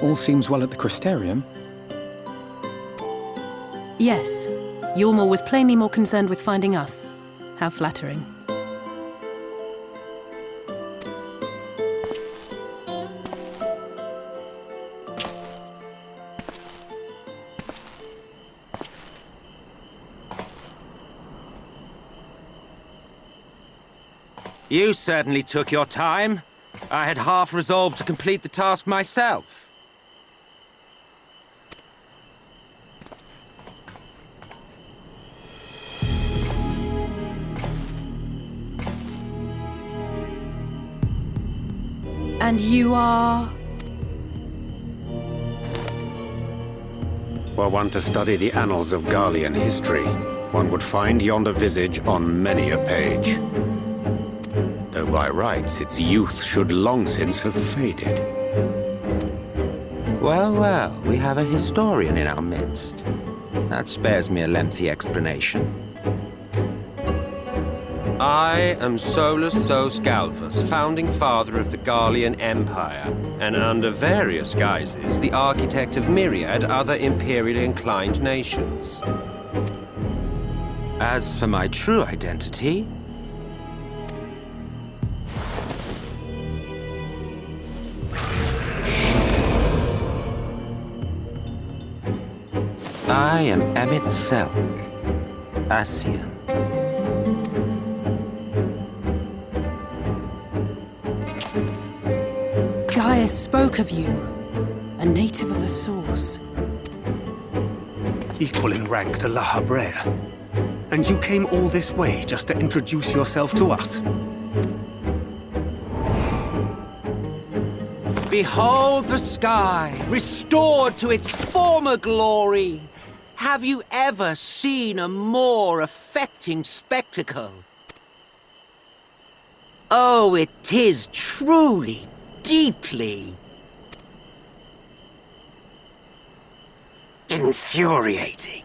all seems well at the Crystarium. Yes. Ylmor was plainly more concerned with finding us. How flattering. You certainly took your time. I had half resolved to complete the task myself. And you are... Were one to study the annals of Garlean history, one would find yonder visage on many a page. Though by rights its youth should long since have faded. Well, well, we have a historian in our midst. That spares me a lengthy explanation. I am Solus Sos Galvus, founding father of the Garlean Empire, and under various guises, the architect of myriad other imperially inclined nations. As for my true identity, I am Emmett Selk, Ascian. Gaius spoke of you, a native of the Source. Equal in rank to La Habrea. And you came all this way just to introduce yourself to us? Behold the sky, restored to its former glory. Have you ever seen a more affecting spectacle? Oh, it is truly, deeply infuriating.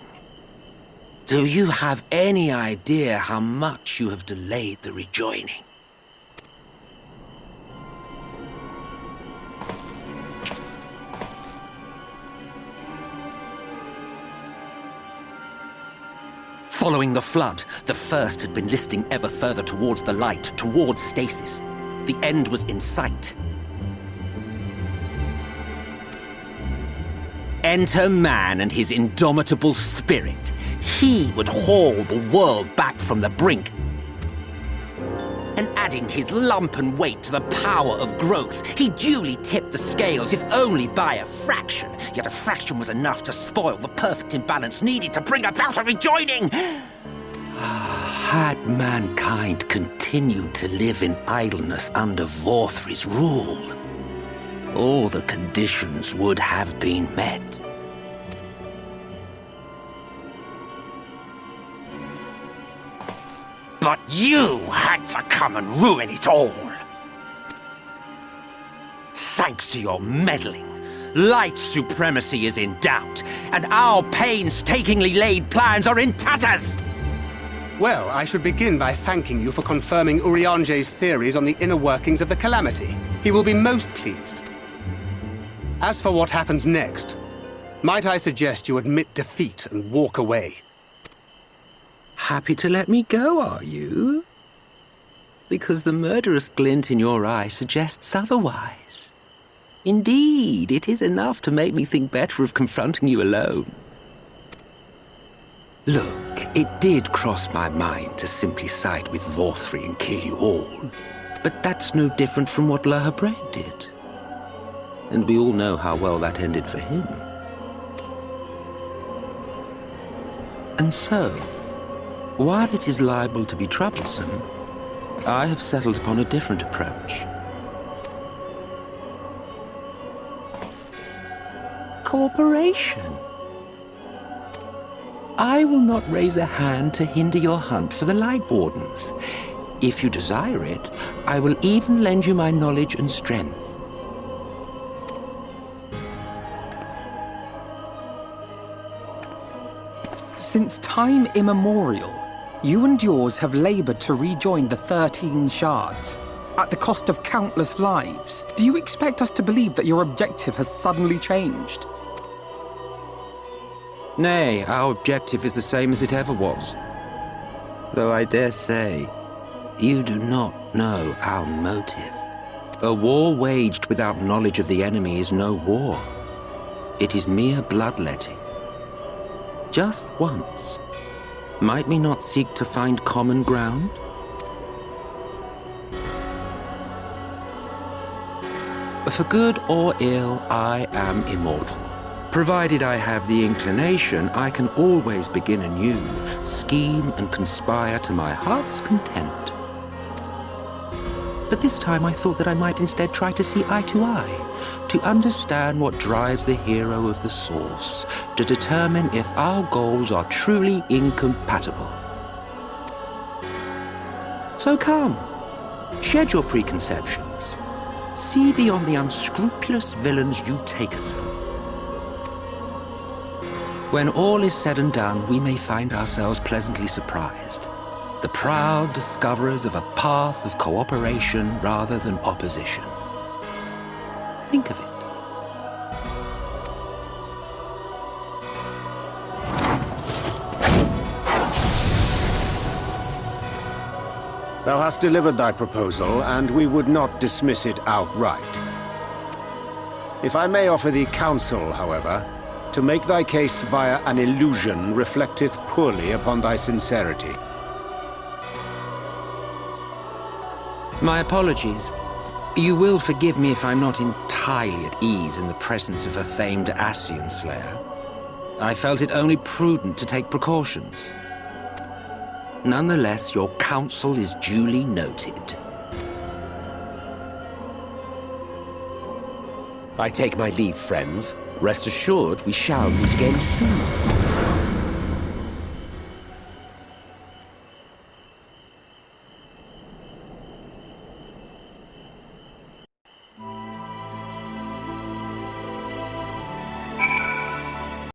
Do you have any idea how much you have delayed the rejoining? Following the flood, the First had been listing ever further towards the light, towards stasis. The end was in sight. Enter man and his indomitable spirit. He would haul the world back from the brink. And adding his lumpen weight to the power of growth, he duly tipped the scales, if only by a fraction. Yet a fraction was enough to spoil the perfect imbalance needed to bring about a rejoining. Had mankind continued to live in idleness under Vorthri's rule, all the conditions would have been met. But you had to come and ruin it all. Thanks to your meddling, light supremacy is in doubt, and our painstakingly laid plans are in tatters! Well, I should begin by thanking you for confirming Urianger's theories on the inner workings of the Calamity. He will be most pleased. As for what happens next, might I suggest you admit defeat and walk away? Happy to let me go, are you? Because the murderous glint in your eye suggests otherwise. Indeed, it is enough to make me think better of confronting you alone. Look, it did cross my mind to simply side with Vorthri and kill you all. But that's no different from what La Habrea did. And we all know how well that ended for him. And so, while it is liable to be troublesome, I have settled upon a different approach. Cooperation. I will not raise a hand to hinder your hunt for the Light Wardens. If you desire it, I will even lend you my knowledge and strength. Since time immemorial, you and yours have labored to rejoin the 13 shards. at the cost of countless lives. Do you expect us to believe that your objective has suddenly changed? Nay, our objective is the same as it ever was. Though I dare say, you do not know our motive. A war waged without knowledge of the enemy is no war. It is mere bloodletting. Just once, might we not seek to find common ground? For good or ill, I am immortal. Provided I have the inclination, I can always begin anew, scheme and conspire to my heart's content. But this time I thought that I might instead try to see eye to eye, to understand what drives the hero of the source, to determine if our goals are truly incompatible. So come, shed your preconceptions. See beyond the unscrupulous villains you take us for. When all is said and done, we may find ourselves pleasantly surprised. The proud discoverers of a path of cooperation rather than opposition. Think of it. Thou hast delivered thy proposal, and we would not dismiss it outright. If I may offer thee counsel, however, to make thy case via an illusion reflecteth poorly upon thy sincerity. My apologies. You will forgive me if I'm not entirely at ease in the presence of a famed Ascian slayer. I felt it only prudent to take precautions. Nonetheless, your counsel is duly noted. I take my leave, friends. Rest assured, we shall meet again soon.